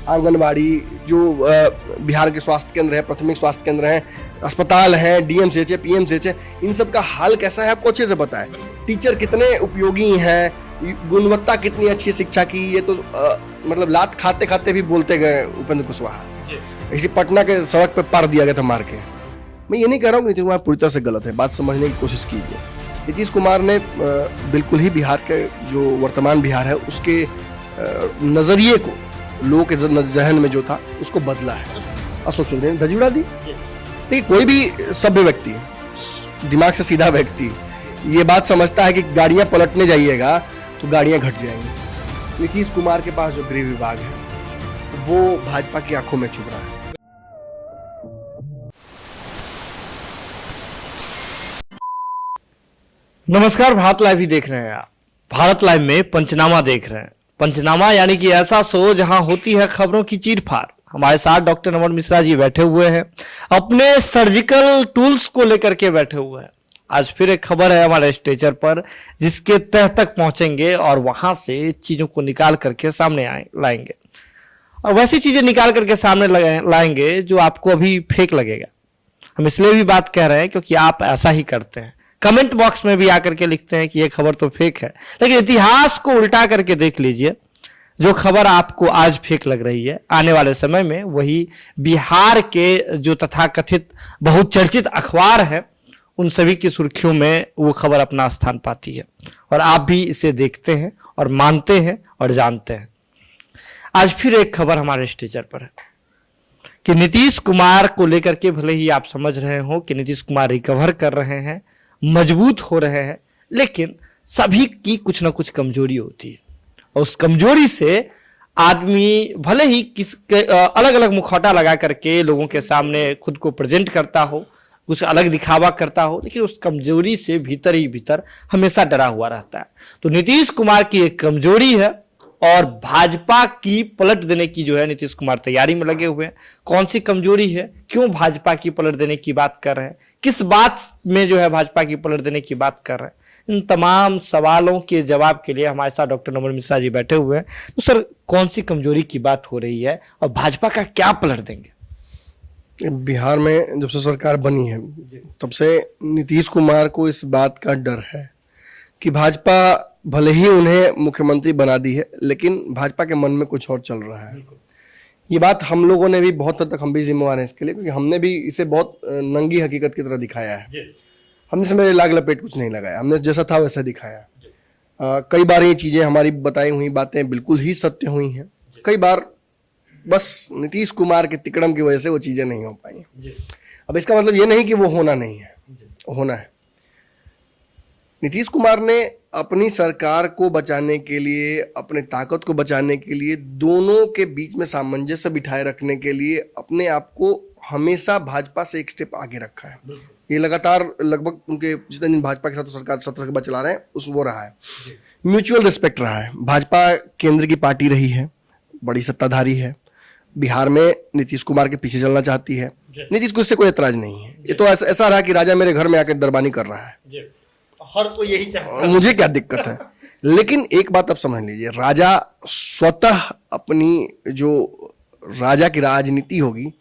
आंगनबाड़ी, जो बिहार के स्वास्थ्य केंद्र है, प्राथमिक स्वास्थ्य केंद्र हैं, अस्पताल हैं, डीएमसीएच है, पीएमसीएच है, इन सब का हाल कैसा है आपको अच्छे से पता है। टीचर कितने उपयोगी हैं, गुणवत्ता कितनी अच्छी शिक्षा की, ये तो मतलब लात खाते खाते भी बोलते गए उपेंद्र कुशवाहा। इसी पटना के सड़क पे पार दिया गया था मार के। मैं ये नहीं कह रहा हूँ कि नीतीश कुमार पूरी तरह से गलत है, बात समझने की कोशिश कीजिए। नीतीश कुमार ने बिल्कुल ही बिहार के जो वर्तमान बिहार है उसके नजरिए को लोगों के जहन में जो था उसको बदला है। अशोक चौधरी ने धजी उड़ा दी। देखिए, कोई भी सभ्य व्यक्ति, दिमाग से सीधा व्यक्ति ये बात समझता है कि गाड़ियां पलटने जाइएगा तो गाड़ियां घट जाएंगी। नीतीश कुमार के पास जो गृह विभाग है वो भाजपा की आंखों में चुभ रहा है। नमस्कार, भारत लाइव ही देख रहे हैं आप। भारत लाइव में पंचनामा देख रहे हैं। पंचनामा यानी कि ऐसा शो जहां होती है खबरों की चीरफाड़। हमारे साथ डॉक्टर नमन मिश्रा जी बैठे हुए हैं, अपने सर्जिकल टूल्स को लेकर के बैठे हुए हैं। आज फिर एक खबर है हमारे स्टेचर पर जिसके तह तक पहुंचेंगे और वहां से चीजों को निकाल करके सामने लाएंगे, और वैसी चीजें निकाल करके सामने लाएंगे जो आपको अभी फेक लगेगा। हम इसलिए भी बात कह रहे हैं क्योंकि आप ऐसा ही करते हैं, कमेंट बॉक्स में भी आकर के लिखते हैं कि ये खबर तो फेक है। लेकिन इतिहास को उल्टा करके देख लीजिए, जो खबर आपको आज फेक लग रही है आने वाले समय में वही बिहार के जो तथाकथित बहुचर्चित अखबार है उन सभी की सुर्खियों में वो खबर अपना स्थान पाती है, और आप भी इसे देखते हैं और मानते हैं और जानते हैं। आज फिर एक खबर हमारे स्टेचर पर है कि नीतीश कुमार को लेकर के भले ही आप समझ रहे हो कि नीतीश कुमार रिकवर कर रहे हैं, मजबूत हो रहे हैं, लेकिन सभी की कुछ ना कुछ कमजोरी होती है, और उस कमजोरी से आदमी भले ही अलग अलग मुखौटा लगा करके लोगों के सामने खुद को प्रेजेंट करता हो, कुछ अलग दिखावा करता हो, लेकिन उस कमजोरी से भीतर ही भीतर हमेशा डरा हुआ रहता है। तो नीतीश कुमार की एक कमजोरी है और भाजपा की पलट देने की जो है नीतीश कुमार तैयारी में लगे हुए हैं। कौन सी कमजोरी है, क्यों भाजपा की पलट देने की बात कर रहे हैं, किस बात में जो है भाजपा की पलट देने की बात कर रहे हैं, इन तमाम सवालों के जवाब के लिए हमारे साथ डॉक्टर नमन मिश्रा जी बैठे हुए हैं। तो सर, कौन सी कमजोरी की बात हो रही है और भाजपा का क्या पलट देंगे? बिहार में जब से सरकार बनी है तब से नीतीश कुमार को इस बात का डर है कि भाजपा भले ही उन्हें मुख्यमंत्री बना दी है, लेकिन भाजपा के मन में कुछ और चल रहा है। ये बात हम लोगों ने भी बहुत हद तक, हम भी जिम्मेवार हैं इसके लिए, क्योंकि हमने भी इसे बहुत नंगी हकीकत की तरह दिखाया है। हमने इसमें लाग लपेट कुछ नहीं लगाया, हमने जैसा था वैसा दिखाया। कई बार ये चीजें, हमारी बताई हुई बातें बिल्कुल ही सत्य हुई हैं, कई बार बस नीतीश कुमार के तिकड़म की वजह से वो चीजें नहीं हो पाई। अब इसका मतलब ये नहीं कि वो होना नहीं है, होना है। नीतीश कुमार ने अपनी सरकार को बचाने के लिए, अपने ताकत को बचाने के लिए, दोनों के बीच में सामंजस्य बिठाए रखने के लिए अपने आप को हमेशा भाजपा से एक स्टेप आगे रखा है। ये लगातार लगभग उनके जितने दिन भाजपा के साथ तो सरकार 17 के बाद चला रहे हैं उस वो रहा है, म्यूचुअल रिस्पेक्ट रहा है। भाजपा केंद्र की पार्टी रही है, बड़ी सत्ताधारी है, बिहार में नीतीश कुमार के पीछे चलना चाहती है। नीतीश को इससे कोई ऐतराज नहीं है। ये तो ऐसा रहा कि राजा मेरे घर में आकर दरबानी कर रहा है, हर कोई यही चाहता है, मुझे क्या दिक्कत है। लेकिन एक बात आप समझ लीजिए, राजा स्वतः अपनी जो राजा की राजनीति होगी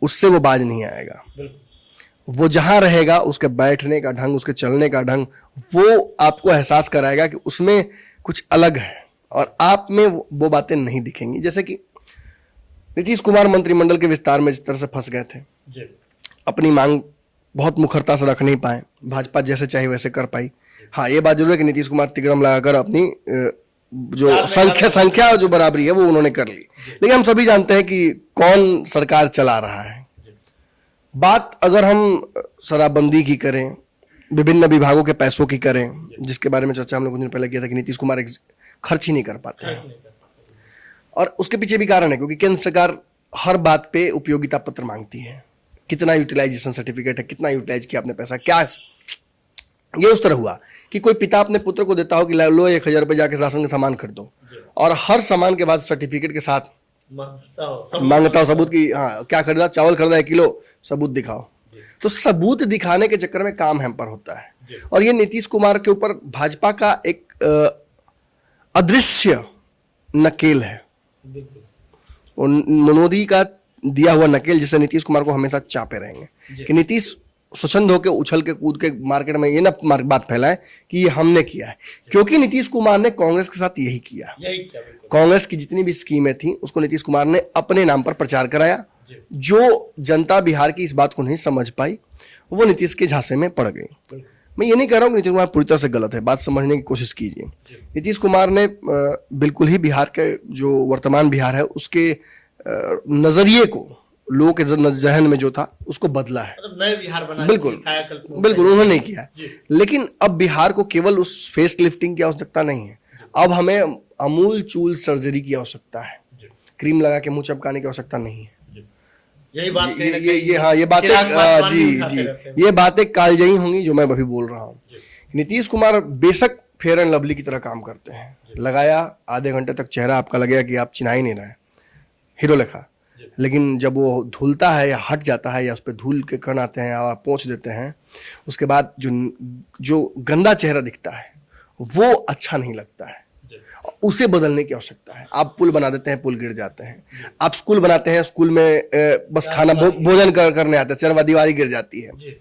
उससे वो बाज नहीं आएगा। वो जहां रहेगा उसके बैठने का ढंग, उसके चलने का ढंग, वो आपको एहसास कराएगा कि उसमें कुछ अलग है, और आप में वो बातें नहीं दिखेंगी। जैसे कि नीतीश कुमार मंत्रिमंडल के विस्तार में जिस तरह से फंस गए थे, अपनी मांग बहुत मुखरता से रख नहीं पाए, भाजपा जैसे चाहे वैसे कर पाई। हाँ, ये बात जरूर है कि नीतीश कुमार तिकड़म लगाकर अपनी जो संख्या जो बराबरी है वो उन्होंने कर ली। लेकिन हम सभी जानते हैं कि कौन सरकार चला रहा है। बात अगर हम शराबबंदी की करें, विभिन्न विभागों के पैसों की करें, जिसके बारे में चर्चा हम लोग कुछ दिन पहले किया था कि नीतीश कुमार खर्च ही नहीं कर पाते हैं, और उसके पीछे भी कारण है क्योंकि केंद्र सरकार हर बात पे उपयोगिता पत्र मांगती है। कितना यूटिलाइजेशन सर्टिफिकेट है, कितना यूटिलाइज किया आपने पैसा, क्या ये उस तरह हुआ कि कोई पिता अपने पुत्र को देता हो कि लो 1000 रुपये जाके राशन का सामान खरीदो, और हर सामान के बाद सर्टिफिकेट के साथ मांगता हो सबूत की, हाँ क्या खरीदा, चावल खरीदा 1 किलो, सबूत दिखाओ। तो सबूत दिखाने के चक्कर में काम हैम्पर होता है, और ये नीतीश कुमार के ऊपर भाजपा का एक अदृश्य नकेल है। मोदी का दिया हुआ नकेल जिससे नीतीश कुमार को हमेशा चापे रहेंगे कि नीतीश स्वच्छंद होकर उछल के कूद के मार्केट में ये ना बात फैलाए कि ये हमने किया है, क्योंकि नीतीश कुमार ने कांग्रेस के साथ यही किया। कांग्रेस की जितनी भी स्कीमें थी उसको नीतीश कुमार ने अपने नाम पर प्रचार कराया। जो जनता बिहार की इस बात को नहीं समझ पाई वो नीतीश के झांसे में पड़ गई। मैं ये नहीं कह रहा हूँ कि नीतीश कुमार पूरी तरह से गलत है, बात समझने की कोशिश कीजिए। नीतीश कुमार ने बिल्कुल ही बिहार के जो वर्तमान बिहार है उसके नजरिए को लोगों के जहन में जो था उसको बदला है, मतलब नए बिहार बना बिल्कुल बिल्कुल उन्होंने किया है। लेकिन अब बिहार को केवल उस फेस लिफ्टिंग की आवश्यकता नहीं है, अब हमें अमूल चूल सर्जरी की आवश्यकता है, क्रीम लगा के मुंह चमकाने की आवश्यकता नहीं है। यही बात ये बातें ये बातें कालजयी होंगी जो मैं अभी बोल रहा हूँ। नीतीश कुमार बेशक फेयर एंड लवली की तरह काम करते हैं, लगाया आधे घंटे तक चेहरा आपका लगेगा कि आप चिन्हा ही नहीं रहे, हीरो लेखा। लेकिन जब वो धुलता है या हट जाता है या उस पर धूल के कण आते हैं और पोंछ देते हैं, उसके बाद जो गंदा चेहरा दिखता है वो अच्छा नहीं लगता है, उसे बदलने की आवश्यकता है। आप पुल बना देते हैं, पुल गिर जाते हैं। आप स्कूल बनाते हैं, स्कूल में बस खाना भोजन करने आते हैं, चरवा दीवारी गिर जाती है।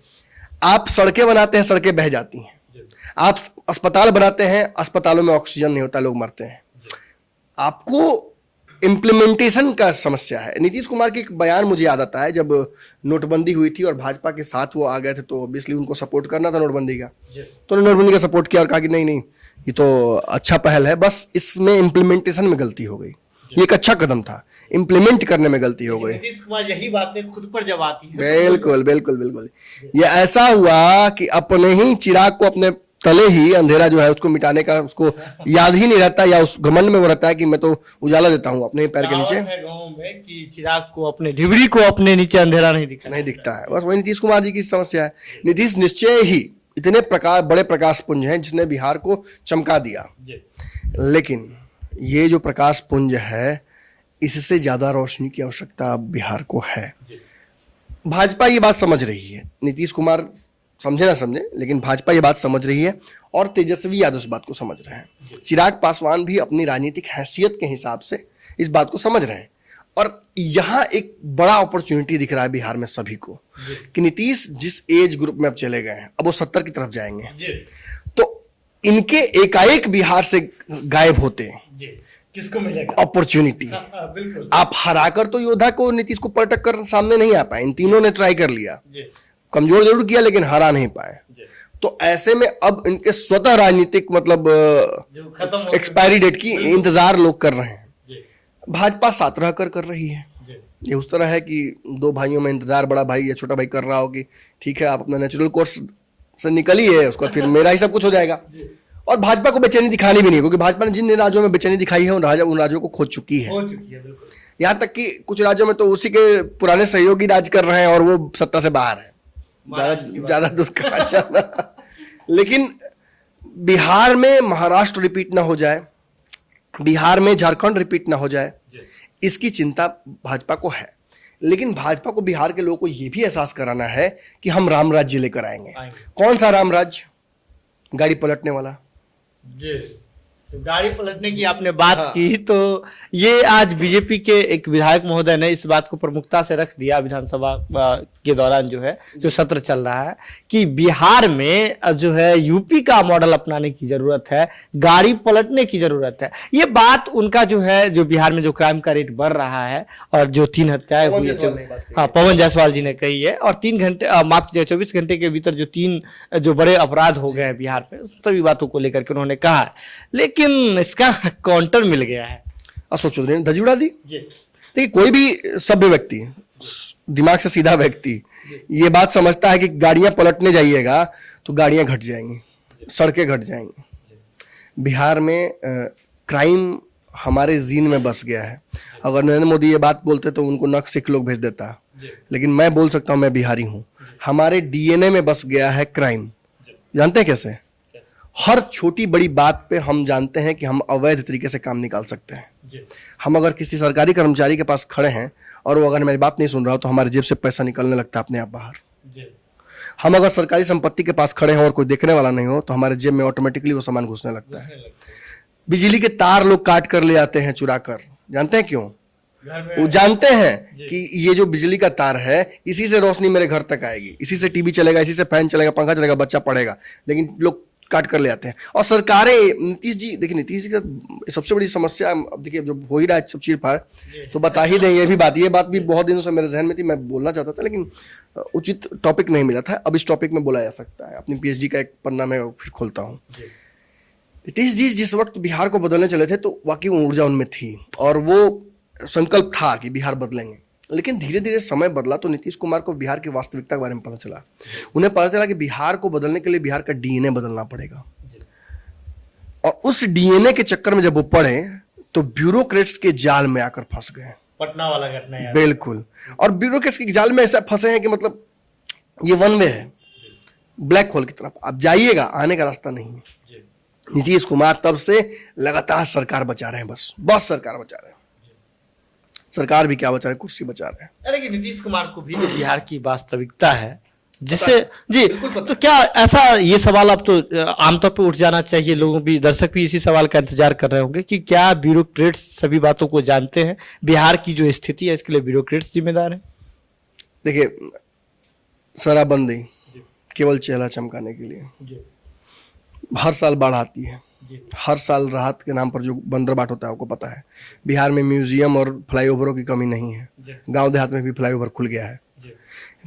आप सड़कें बनाते हैं, सड़कें बह जाती हैं। आप अस्पताल बनाते हैं, अस्पतालों में ऑक्सीजन नहीं होता, लोग मरते हैं। आपको इम्प्लीमेंटेशन का समस्या है। नीतीश कुमार की एक बयान मुझे याद आता है, जब नोटबंदी हुई थी और भाजपा के साथ वो आ गए थे तो ऑब्वियसली उनको सपोर्ट करना था नोटबंदी का, तो उन्होंने नोटबंदी का सपोर्ट किया और कहा कि नहीं नहीं ये तो अच्छा पहल है, बस इसमें इम्प्लीमेंटेशन में गलती हो गई। ये एक अच्छा कदम था, इम्प्लीमेंट करने में गलती हो गई। नीतीश कुमार यही बातें खुद पर जब आती है, बिल्कुल बिल्कुल बिल्कुल ये ऐसा हुआ कि अपने ही चिराग को अपने तले ही अंधेरा जो है उसको मिटाने का उसको याद ही नहीं रहता, या उस घमंड में वो रहता है कि मैं तो उजाला देता हूँ अपने पैर के नीचे। गाँव में कि चिराग को अपने ढिबरी को अपने नीचे अंधेरा नहीं दिखता है। बस वही नीतीश कुमार जी की समस्या है। नीतीश निश्चय ही इतने बड़े प्रकाश पुंज हैं जिसने बिहार को चमका दिया, लेकिन ये जो प्रकाश पुंज है इससे ज्यादा रोशनी की आवश्यकता बिहार को है। भाजपा ये बात समझ रही है, नीतीश कुमार समझे ना समझे लेकिन भाजपा ये बात समझ रही है और तेजस्वी यादव इस बात को समझ रहे हैं। चिराग पासवान भी अपनी राजनीतिक हैसियत के हिसाब से इस बात को समझ रहे हैं। और यहाँ एक बड़ा अपॉर्चुनिटी दिख रहा है बिहार में सभी को कि नीतीश जिस एज ग्रुप में अब चले गए हैं, अब वो 70 की तरफ जाएंगे, तो इनके एकाएक बिहार से गायब होते हैं, किसको मिलेगा अपॉर्चुनिटी? आप हराकर तो योद्धा को नीतीश को पलटक कर सामने नहीं आ पाए। इन तीनों ने ट्राई कर लिया, कमजोर जरूर किया लेकिन हरा नहीं पाए। तो ऐसे में अब इनके स्वतः राजनीतिक मतलब एक्सपायरी डेट की इंतजार लोग कर रहे हैं। भाजपा साथ रहकर कर रही है। ये उस तरह है कि दो भाइयों में इंतजार बड़ा भाई या छोटा भाई कर रहा हो कि ठीक है आप अपना नेचुरल कोर्स से निकलिए, उसका फिर मेरा ही सब कुछ हो जाएगा। और भाजपा को बेचैनी दिखानी भी नहीं, क्योंकि भाजपा ने जिन राज्यों में बेचैनी दिखाई है उन राज्यों को खोज चुकी है। यहाँ तक कि कुछ राज्यों में तो उसी के पुराने सहयोगी राज कर रहे हैं और वो सत्ता से बाहर है। ज्यादा दूर कहाँ जाना। लेकिन बिहार में महाराष्ट्र रिपीट ना हो जाए, बिहार में झारखंड रिपीट ना हो जाए, इसकी चिंता भाजपा को है। लेकिन भाजपा को बिहार के लोगों को यह भी एहसास कराना है कि हम राम राज्य लेकर आएंगे। कौन सा राम राज्य? गाड़ी पलटने वाला। तो गाड़ी पलटने की आपने बात की, तो ये आज बीजेपी के एक विधायक महोदय ने इस बात को प्रमुखता से रख दिया विधानसभा के दौरान जो है जो सत्र चल रहा है कि बिहार में जो है यूपी का मॉडल अपनाने की जरूरत है, गाड़ी पलटने की जरूरत है। ये बात उनका जो है जो बिहार में जो क्राइम का रेट बढ़ रहा है और जो 3 हत्याएं हुई है, हाँ पवन जायसवाल जी ने कही है, और 3 घंटे माफ कीजिए 24 घंटे के भीतर जो 3 जो बड़े अपराध हो गए हैं बिहार में, सभी बातों को लेकर के उन्होंने कहा है। लेकिन इसका काउंटर मिल गया है। अशोक चौधरी ने धजी उड़ा दी। देखिए कोई भी सभ्य व्यक्ति, दिमाग से सीधा व्यक्ति ये बात समझता है कि गाड़ियां पलटने जाइएगा तो गाड़ियां घट जाएंगी, सड़कें घट जाएंगी। बिहार में क्राइम हमारे जीन में बस गया है। अगर नरेंद्र मोदी ये बात बोलते तो उनको नख सिख लोग भेज देता, लेकिन मैं बोल सकता हूं मैं बिहारी हूं। हमारे डीएनए में बस गया है क्राइम। जानते हैं कैसे? हर छोटी बड़ी बात पे हम जानते हैं कि हम अवैध तरीके से काम निकाल सकते हैं। हम अगर किसी सरकारी कर्मचारी के पास खड़े हैं और वो अगर मेरी बात नहीं सुन रहा हो तो हमारे जेब से पैसा निकलने लगता है अपने आप बाहर। हम अगर सरकारी संपत्ति के पास खड़े हैं और कोई देखने वाला नहीं हो तो हमारे जेब में ऑटोमेटिकली वो सामान घुसने लगता है। बिजली के तार लोग काट कर ले आते हैं चुरा कर। जानते हैं क्यों? वो जानते हैं कि ये जो बिजली का तार है इसी से रोशनी मेरे घर तक आएगी, इसी से टीवी चलेगा, इसी से फैन चलेगा, पंखा चलेगा, बच्चा पढ़ेगा, लेकिन लोग काट कर ले आते हैं। और सरकारें, नीतीश जी देखिए, नीतीश जी का सबसे बड़ी समस्या, अब देखिए जब हो ही रहा है सब चीर फाड़ तो बता ही दें, ये बात भी बहुत दिनों से मेरे जहन में थी, मैं बोलना चाहता था लेकिन उचित टॉपिक नहीं मिला था। अब इस टॉपिक में बोला जा सकता है। अपनी पीएचडी का एक पन्ना मैं फिर खोलता हूँ। नीतीश जी जिस वक्त बिहार को बदलने चले थे तो वाकई ऊर्जा उनमें थी और वो संकल्प था कि बिहार बदलेंगे, लेकिन धीरे धीरे समय बदला तो नीतीश कुमार को बिहार की वास्तविकता के बारे में पता चला। उन्हें पता चला कि बिहार को बदलने के लिए बिहार का डीएनए बदलना पड़ेगा, और उस डीएनए के चक्कर में जब वो पड़े तो ब्यूरोक्रेट्स के जाल में आकर फंस गए। पटना वाला घटना है। बिल्कुल, और ब्यूरोक्रेट्स के जाल में ऐसा फंसे हैं कि मतलब ये वन वे है, ब्लैक होल की तरफ आप जाइएगा, आने का रास्ता नहीं है। नीतीश कुमार तब से लगातार सरकार बचा रहे हैं, बस सरकार बचा रहे हैं। सरकार भी क्या बचा रहे, कुर्सी बचा रहे हैं। अरे कि नीतीश कुमार को भी जो बिहार की वास्तविकता है जिससे जी, तो क्या ऐसा ये सवाल अब तो आमतौर पर उठ जाना चाहिए, लोगों भी, दर्शक भी इसी सवाल का इंतजार कर रहे होंगे कि क्या ब्यूरोक्रेट्स सभी बातों को जानते हैं? बिहार की जो स्थिति है इसके लिए ब्यूरोक्रेट्स जिम्मेदार हैं? देखिए, शराबबंदी केवल चेहरा चमकाने के लिए, हर साल बाढ़ आती है, हर साल राहत के नाम पर जो बंदरबाट होता है आपको पता है। बिहार में म्यूजियम और फ्लाईओवरों की कमी नहीं है, गांव देहात में भी फ्लाईओवर खुल गया है।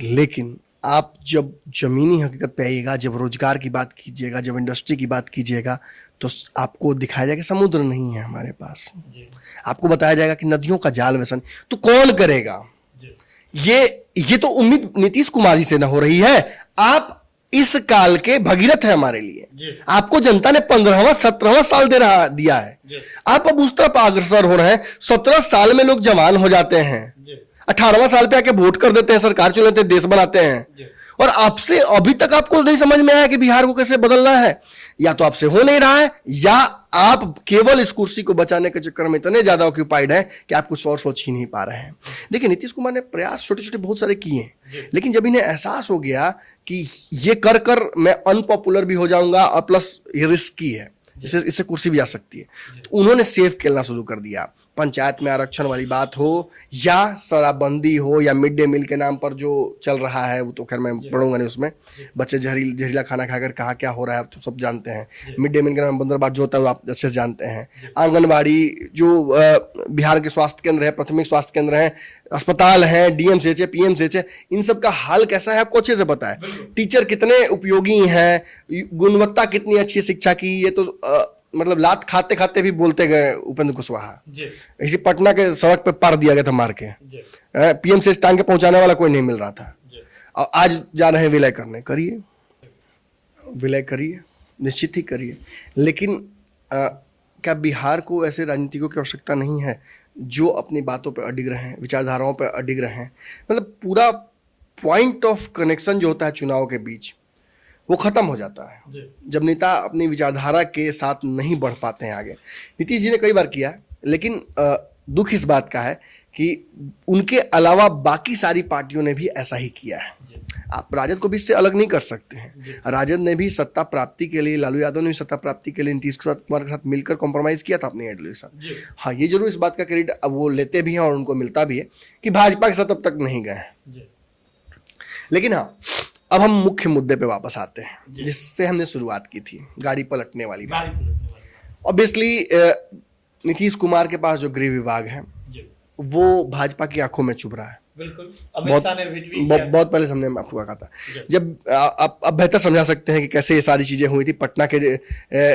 लेकिन आप जब जमीनी हकीकत पे आइएगा, जब रोजगार की बात कीजिएगा, जब इंडस्ट्री की बात कीजिएगा, तो आपको दिखाया जाएगा समुद्र नहीं है हमारे पास। आपको बताया जाएगा कि नदियों का जाल व्यसन, तो कौन करेगा? ये तो उम्मीद नीतीश कुमार जी से न हो रही है। आप इस काल के भगीरथ है हमारे लिए। आपको जनता ने 15वां 17वां साल दिया है। आप अब उस तरफ अग्रसर हो रहे हैं। 17 साल में लोग जवान हो जाते हैं, 18वां साल पे आके वोट कर देते हैं, सरकार चुन लेते हैं, देश बनाते हैं, और आपसे अभी तक आपको नहीं समझ में आया कि बिहार को कैसे बदलना है। या तो आपसे हो नहीं रहा है, या आप केवल इस कुर्सी को बचाने के चक्कर में इतने ज्यादा ऑक्यूपाइड हैं कि आप कुछ और सोच ही नहीं पा रहे हैं। देखिए, नीतीश कुमार ने प्रयास छोटे छोटे बहुत सारे किए हैं, लेकिन जब इन्हें एहसास हो गया कि ये कर कर मैं अनपॉपुलर भी हो जाऊंगा और प्लस ये रिस्की है, इससे कुर्सी भी आ सकती है, तो उन्होंने सेफ खेलना शुरू कर दिया। पंचायत में आरक्षण वाली बात हो, या शराबबंदी हो, या मिड डे मील के नाम पर जो चल रहा है, वो तो खैर मैं पढ़ूंगा नहीं उसमें। बच्चे जहरीला खाना खाकर कहाँ क्या हो रहा है आप तो सब जानते हैं। मिड डे मील के नाम बंदरबाट जो होता है वो आप अच्छे से जानते हैं। आंगनबाड़ी जो बिहार के स्वास्थ्य केंद्र है, प्राथमिक स्वास्थ्य केंद्र है, अस्पताल है, डीएमसीएच है, पीएमसीएच है, इन सब का हाल कैसा है आपको अच्छे से पता है। टीचर कितने उपयोगी हैं, गुणवत्ता कितनी अच्छी शिक्षा की, ये तो मतलब लात खाते खाते भी बोलते गए उपेंद्र कुशवाहा। इसी पटना के सड़क पे पार दिया गया था मार के, पीएमसीएच टांग के पहुंचाने वाला कोई नहीं मिल रहा था। और आज जा रहे हैं विलय करने, करिए, विलय करिए, निश्चित ही करिए। लेकिन क्या बिहार को ऐसे राजनीतिकों की आवश्यकता नहीं है जो अपनी बातों पे अडिग रहे हैं, विचारधाराओं पे अडिग रहे हैं? मतलब पूरा पॉइंट ऑफ कनेक्शन जो होता है चुनाव के बीच, वो खत्म हो जाता है जब नेता अपनी विचारधारा के साथ नहीं बढ़ पाते हैं आगे। नीतीश जी ने कई बार किया है, लेकिन दुख इस बात का है कि उनके अलावा बाकी सारी पार्टियों ने भी ऐसा ही किया है। आप राजद को भी इससे अलग नहीं कर सकते हैं। राजद ने भी सत्ता प्राप्ति के लिए, लालू यादव ने भी सत्ता प्राप्ति के लिए नीतीश कुमार के साथ मिलकर कॉम्प्रोमाइज किया था अपने एडलू के साथ। हाँ, ये जरूर इस बात का क्रेडिट अब वो लेते भी हैं और उनको मिलता भी है कि भाजपा के साथ अब तक नहीं गए हैं। लेकिन हाँ, अब हम मुख्य मुद्दे पे वापस आते हैं जिससे हमने शुरुआत की थी, गाड़ी पलटने वाली बात। ऑब्वियसली नीतीश कुमार के पास जो गृह विभाग है वो भाजपा की आंखों में चुभ रहा है। बिल्कुल, बहुत पहले हमने आपको कहा था। जब आप बेहतर समझा सकते हैं कि कैसे ये सारी चीजें हुई थी। पटना के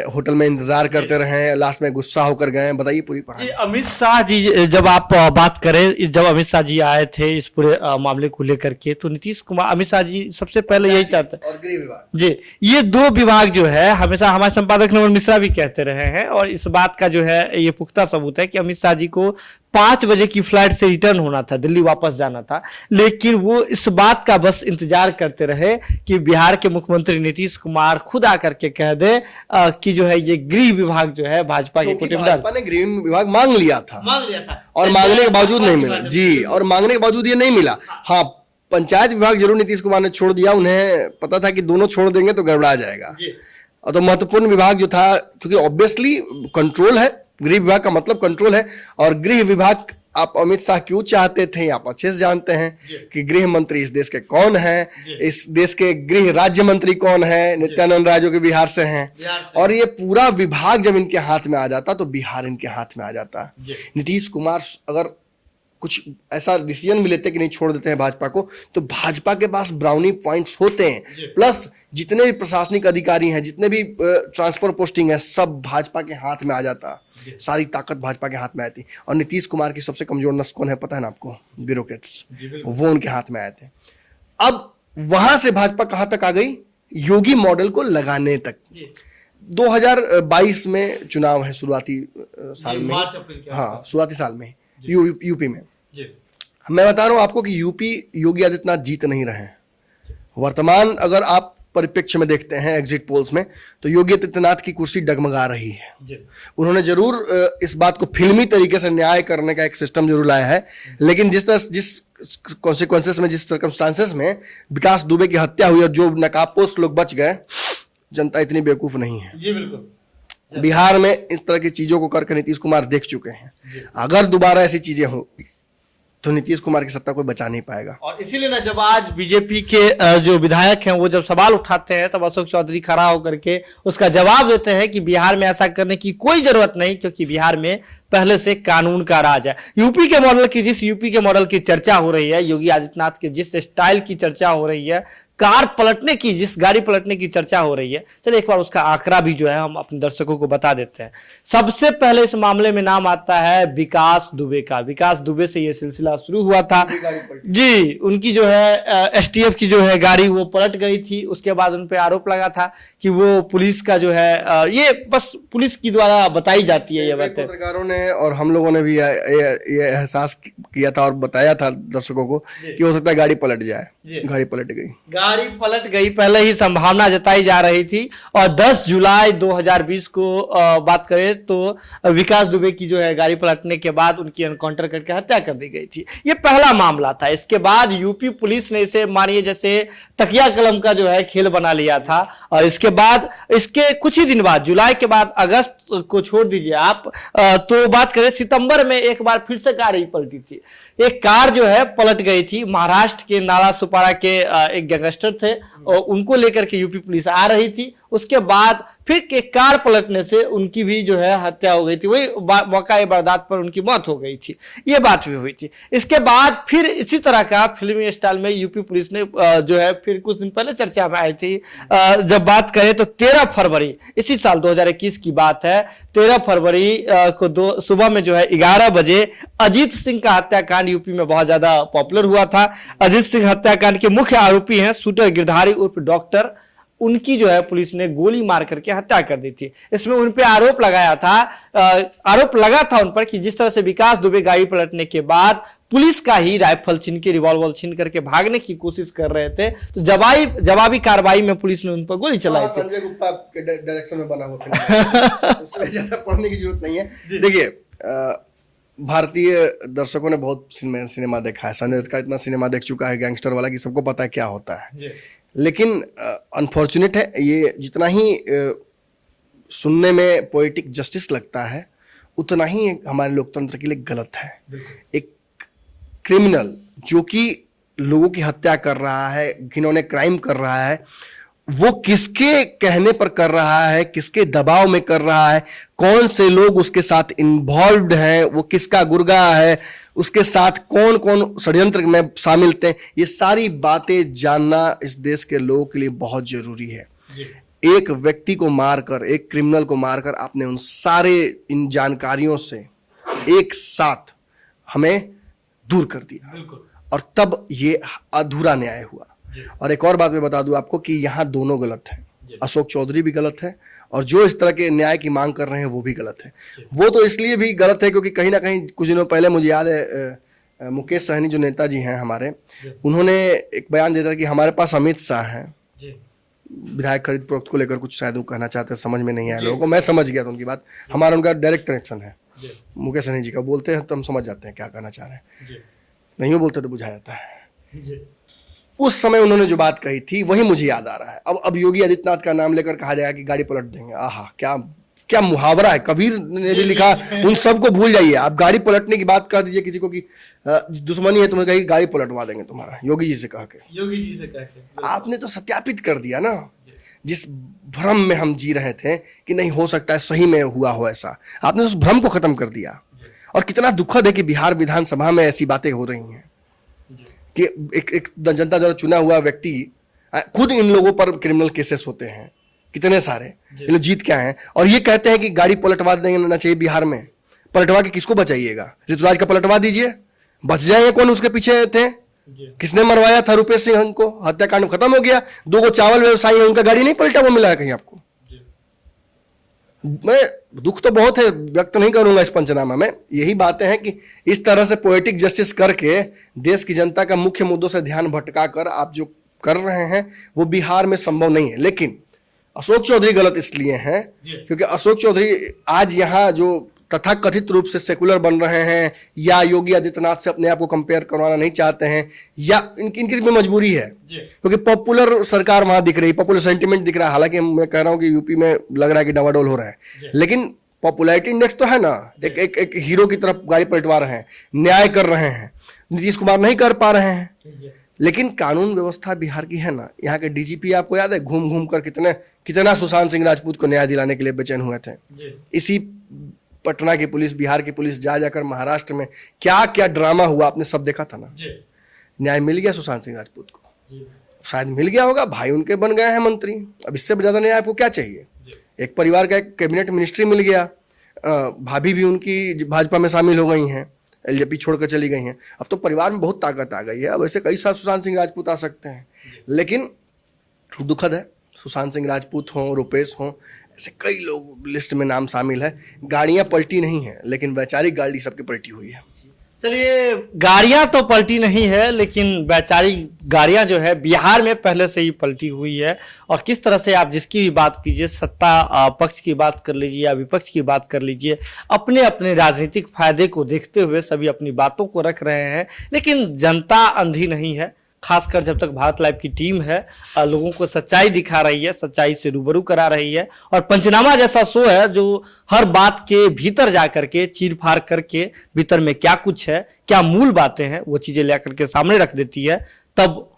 होटल में इंतजार करते रहे, लास्ट में गुस्सा होकर गए। बताइए पूरी कहानी। अमित शाह जी, जब आप बात करें, जब अमित शाह जी आए थे इस पूरे मामले को लेकर के, तो नीतीश कुमार, अमित शाह जी सबसे पहले यही चाहते हैं। और गृह विभाग जी, ये दो विभाग जो है, हमेशा हमारे संपादक नवल मिश्रा भी कहते रहे हैं, और इस बात का जो है ये पुख्ता सबूत है कि अमित शाह जी को 5 बजे की फ्लाइट से रिटर्न होना था, दिल्ली वापस जाना था, लेकिन वो इस बात का बस इंतजार करते रहे कि बिहार के मुख्यमंत्री नीतीश कुमार खुद आकर के कह दे कि जो है ये गृह विभाग जो है भाजपा के कोटे में डाल। भाजपा ने गृह विभाग मांग लिया था और मांगने के बावजूद नहीं मिला जी, और मांगने के बावजूद ये नहीं मिला। हाँ, पंचायत विभाग जरूर नीतीश कुमार ने छोड़ दिया। उन्हें पता था कि दोनों छोड़ देंगे तो गड़बड़ा जाएगा। और तो महत्वपूर्ण विभाग जो था, क्योंकि ऑब्वियसली कंट्रोल है, गृह विभाग का मतलब कंट्रोल है, और गृह विभाग आप अमित शाह क्यों चाहते थे आप अच्छे से जानते हैं कि गृह मंत्री इस देश के कौन है, इस देश के गृह राज्य मंत्री कौन है, नित्यानंद राय जो कि बिहार से हैं, और ये पूरा विभाग जब इनके हाथ में आ जाता तो बिहार इनके हाथ में आ जाता। नीतीश कुमार अगर कुछ ऐसा डिसीजन भी लेते कि नहीं छोड़ देते हैं भाजपा को, तो भाजपा के पास ब्राउनी पॉइंट्स होते हैं, प्लस जितने भी प्रशासनिक अधिकारी हैं, जितने भी ट्रांसफर पोस्टिंग है, सब भाजपा के हाथ में आ जाता, सारी ताकत भाजपा के हाथ में आती। और नीतीश कुमार की सबसे कमजोर नस कौन है पता है ना आपको? ब्यूरोक्रेट्स, वो उनके हाथ में आए थे। अब वहां से भाजपा कहां तक आ गई? योगी मॉडल को लगाने तक। 2022 में चुनाव है, शुरुआती साल में, हाँ शुरुआती साल में यूपी में। मैं बता रहा हूं आपको कि यूपी योगी आदित्यनाथ जीत नहीं रहे हैं। वर्तमान अगर आप परिप्रेक्ष्य में देखते हैं एग्जिट पोल्स में, तो योगी आदित्यनाथ की कुर्सी डगमगा रही है। उन्होंने जरूर इस बात को फिल्मी तरीके से न्याय करने का एक सिस्टम जरूर लाया है, लेकिन जिस कॉन्सिक्वेंसेस में, जिस सर्कमस्टांसेस में विकास दुबे की हत्या हुई और जो नकाबपोश लोग बच गए, जनता इतनी बेवकूफ नहीं है। जी बिल्कुल। बिहार में इस तरह की चीजों को करके नीतीश कुमार देख चुके हैं। अगर दोबारा ऐसी चीजें हो तो नीतीश कुमार की सत्ता कोई बचा नहीं पाएगा। और इसीलिए ना जब आज बीजेपी के जो विधायक हैं वो जब सवाल उठाते हैं, तब अशोक चौधरी खड़ा होकर के उसका जवाब देते हैं कि बिहार में ऐसा करने की कोई जरूरत नहीं, क्योंकि बिहार में पहले से कानून का राज है। यूपी के मॉडल की चर्चा हो रही है, योगी आदित्यनाथ के जिस स्टाइल की चर्चा हो रही है, कार पलटने की, जिस गाड़ी पलटने की चर्चा हो रही है, चलिए एक बार उसका आंकड़ा भी जो है हम अपने दर्शकों को बता देते हैं। सबसे पहले इस मामले में नाम आता है विकास दुबे का। विकास दुबे से यह सिलसिला शुरू हुआ था जी। उनकी जो है एसटीएफ की जो है गाड़ी वो पलट गई थी। उसके बाद उन पर आरोप लगा था कि वो पुलिस का जो है ये बस पुलिस की द्वारा बताई जाती है ये बातें। पत्रकारों ने और हम लोगों ने भी ये एहसास किया था और बताया था दर्शकों को कि हो सकता है गाड़ी पलट जाए। गाड़ी पलट गई, गाड़ी पलट गई, पहले ही संभावना जताई जा रही थी। और 10 जुलाई 2020 को बात करें तो विकास दुबे की जो है गाड़ी पलटने के बाद उनकी एनकाउंटर करके हत्या कर दी गई थी। ये पहला मामला था। इसके बाद यूपी पुलिस ने इसे मानिए जैसे तकिया कलम का जो है खेल बना लिया था। और इसके बाद इसके कुछ ही दिन बाद, जुलाई के बाद अगस्त को छोड़ दीजिए आप, तो बात करें सितंबर में एक बार फिर से कार ही पलटी थी। एक कार जो है पलट गई थी। महाराष्ट्र के नाला सुपारा के एक गैंगस्टर थे और उनको लेकर के यूपी पुलिस आ रही थी। उसके बाद फिर एक कार पलटने से उनकी भी जो है हत्या हो गई थी। वही मौका वारदात पर उनकी मौत हो गई थी। ये बात भी हुई थी। इसके बाद फिर इसी तरह का फिल्मी स्टाइल में यूपी पुलिस ने जो है फिर कुछ दिन पहले चर्चा में आई थी। जब बात करें तो 13 फरवरी इसी साल 2021 की बात है। 13 फरवरी को सुबह में जो है 11 बजे अजीत सिंह का हत्याकांड यूपी में बहुत ज्यादा पॉपुलर हुआ था। अजीत सिंह हत्याकांड के मुख्य आरोपी हैं शूटर गिरधारी उर्फ डॉक्टर। उनकी जो है पुलिस ने गोली मार करके हत्या कर दी थी। इसमें उन पे आरोप लगा था उन पर कि जिस तरह से विकास दुबे गाड़ी पलटने के बाद पुलिस का ही राइफल छीन के, रिवॉल्वर छीन करके भागने की कोशिश कर रहे थे, तो जवाबी कार्रवाई में पुलिस ने उन पर गोली चलाई थी। संजय गुप्ता के डायरेक्शन में बना हुआ उसमें ज्यादा पढ़ने की जरूरत नहीं है। देखिए, भारतीय दर्शकों ने बहुत सिनेमा देखा है। संजय दत्त का इतना सिनेमा देख चुका है गैंगस्टर वाला कि सबको पता है क्या होता है। लेकिन अनफॉर्चुनेट है, ये जितना ही सुनने में पोएटिक जस्टिस लगता है उतना ही हमारे लोकतंत्र के लिए गलत है। एक क्रिमिनल जो कि लोगों की हत्या कर रहा है, घिनौने क्राइम कर रहा है, वो किसके कहने पर कर रहा है, किसके दबाव में कर रहा है, कौन से लोग उसके साथ इन्वॉल्व्ड हैं, वो किसका गुर्गा है, उसके साथ कौन कौन षड्यंत्र में शामिल थे, ये सारी बातें जानना इस देश के लोगों के लिए बहुत जरूरी है। एक व्यक्ति को मारकर, एक क्रिमिनल को मारकर आपने उन सारे इन जानकारियों से एक साथ हमें दूर कर दिया और तब ये अधूरा न्याय हुआ। और एक और बात मैं बता दूं आपको कि यहाँ दोनों गलत हैं। अशोक चौधरी भी गलत है और जो इस तरह के न्याय की मांग कर रहे हैं वो भी गलत है। वो तो इसलिए भी गलत है क्योंकि कहीं ना कहीं कुछ दिनों पहले मुझे याद है मुकेश सहनी जो नेताजी हैं हमारे, उन्होंने एक बयान दिया था कि हमारे पास अमित शाह हैं, विधायक खरीद फरोख्त को लेकर कुछ शायद वो कहना चाहते हैं, समझ में नहीं आया लोगों को। मैं समझ गया था उनकी बात, हमारा उनका डायरेक्ट कनेक्शन है मुकेश सहनी जी का। बोलते हैं तो हम समझ जाते हैं क्या कहना चाह रहे हैं, नहीं वो बोलते तो बुझा जाता है। उस समय उन्होंने जो बात कही थी वही मुझे याद आ रहा है। अब योगी आदित्यनाथ का नाम लेकर कहा जाएगा कि गाड़ी पलट देंगे, आहा क्या क्या मुहावरा है, कबीर ने भी लिखा, उन सबको भूल जाइए। आप गाड़ी पलटने की बात कह दीजिए किसी को कि दुश्मनी है, तुम्हें कहीं गाड़ी पलटवा देंगे तुम्हारा, योगी जी से कह के। आपने तो सत्यापित कर दिया ना, जिस भ्रम में हम जी रहे थे कि नहीं हो सकता है सही में हुआ हो ऐसा, आपने उस भ्रम को खत्म कर दिया। और कितना दुखद है कि बिहार विधानसभा में ऐसी बातें हो रही हैं कि एक जनता द्वारा चुना हुआ व्यक्ति, खुद इन लोगों पर क्रिमिनल केसेस होते हैं कितने सारे, ये लोग जीत क्या हैं, और ये कहते हैं कि गाड़ी पलटवा देंगे ना चाहिए बिहार में। पलटवा के किसको बचाइएगा? ऋतुराज का पलटवा दीजिए, बच जाएंगे। कौन उसके पीछे थे? किसने मरवाया था रुपेश सिंह को? हत्याकांड खत्म हो गया। 2 चावल व्यवसायी है, उनका गाड़ी नहीं पलटा, वो मिला है कहीं आपको? मैं दुख तो बहुत है, व्यक्त नहीं करूंगा इस पंचनामा में। यही बातें हैं कि इस तरह से पोएटिक जस्टिस करके देश की जनता का मुख्य मुद्दों से ध्यान भटका कर आप जो कर रहे हैं वो बिहार में संभव नहीं है। लेकिन अशोक चौधरी गलत इसलिए हैं क्योंकि अशोक चौधरी आज यहाँ जो तथाकथित रूप से सेकुलर बन रहे हैं या योगी आदित्यनाथ से अपने आप को कंपेयर करवाना नहीं चाहते हैं, या इनकी भी मजबूरी है क्योंकि पॉपुलर सरकार वहां दिख रही, पॉपुलर सेंटिमेंट दिख रहा है। हालांकि मैं कह रहा हूं कि यूपी में लग रहा है कि डावाडोल हो रहा है, लेकिन पॉपुलैरिटी इंडेक्स तो है ना। एक हीरो की तरफ गाड़ी पलटवा रहे हैं, न्याय कर रहे हैं। नीतीश कुमार नहीं कर पा रहे हैं, लेकिन कानून व्यवस्था बिहार की है ना। यहाँ के डीजीपी आपको याद है घूम घूम कर कितना सुशांत सिंह राजपूत को न्याय दिलाने के लिए बेचैन हुए थे। इसी पटना की पुलिस, बिहार की पुलिस जा जाकर महाराष्ट्र में क्या क्या ड्रामा हुआ आपने सब देखा था ना। न्याय मिल गया सुशांत सिंह राजपूत को, शायद मिल गया होगा, भाई उनके बन गए हैं मंत्री। अब इससे ज्यादा न्याय आपको क्या चाहिए? एक परिवार का एक कैबिनेट मिनिस्ट्री मिल गया, भाभी भी उनकी भाजपा में शामिल हो गई हैं, एलजेपी छोड़कर चली गई हैं। अब तो परिवार में बहुत ताकत आ गई है। अब ऐसे कई साल सुशांत सिंह राजपूत आ सकते हैं, लेकिन दुखद है सुशांत सिंह राजपूत हों, रुपेश हों, ऐसे कई लोग लिस्ट में नाम शामिल है। गाड़ियां पलटी नहीं है, लेकिन वैचारिक गाड़ी सबकी पलटी हुई है। चलिए, गाड़ियां तो पलटी नहीं है, लेकिन वैचारिक गाड़ियां जो है बिहार में पहले से ही पलटी हुई है। और किस तरह से आप जिसकी भी बात कीजिए, सत्ता पक्ष की बात कर लीजिए या विपक्ष की बात कर लीजिए, अपने अपने राजनीतिक फायदे को देखते हुए सभी अपनी बातों को रख रहे हैं। लेकिन जनता अंधी नहीं है, खासकर जब तक भारत लाइव की टीम है लोगों को सच्चाई दिखा रही है, सच्चाई से रूबरू करा रही है। और पंचनामा जैसा शो है जो हर बात के भीतर जाकर के चीर फाड़ करके भीतर में क्या कुछ है, क्या मूल बातें हैं, वो चीजें लेकर के सामने रख देती है। तब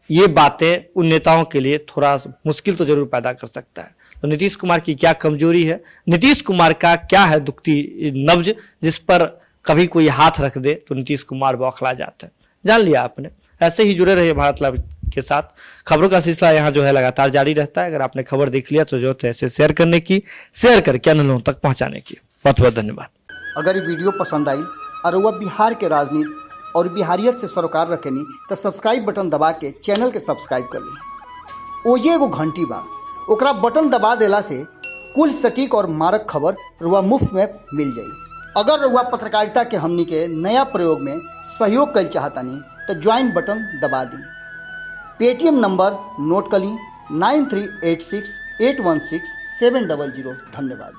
ये बातें उन नेताओं के लिए थोड़ा मुश्किल तो जरूर पैदा कर सकता है। तो नीतीश कुमार की क्या कमजोरी है, नीतीश कुमार का क्या है दुखती नब्ज जिस पर कभी कोई हाथ रख दे तो नीतीश कुमार बौखला जाते हैं। जान लिया आपने। ऐसे ही जुड़े रहिए भारत लाइव के साथ। खबरों का सिलसिला यहाँ जो है लगातार जारी रहता है। अगर आपने खबर देख लिया तो जरूरत है ऐसे शेयर करने की, शेयर करके अन्य लोगों तक पहुंचाने की। बहुत बहुत धन्यवाद। अगर ये वीडियो पसंद आई और वह बिहार के राजनीति और बिहारियत से सरोकार रखेनी तो सब्सक्राइब बटन दबा के चैनल के सब्सक्राइब कर ली। ओजे एगो घंटी बा, ओकरा बटन दबा देला से कुल सटीक और मारक खबर रुआ मुफ्त में मिल जाई। अगर रुआ पत्रकारिता के हमनी के नया प्रयोग में सहयोग कर चाहतानी तो ज्वाइन बटन दबा दी। पेटीएम नंबर नोट कर ली 9386816700। धन्यवाद।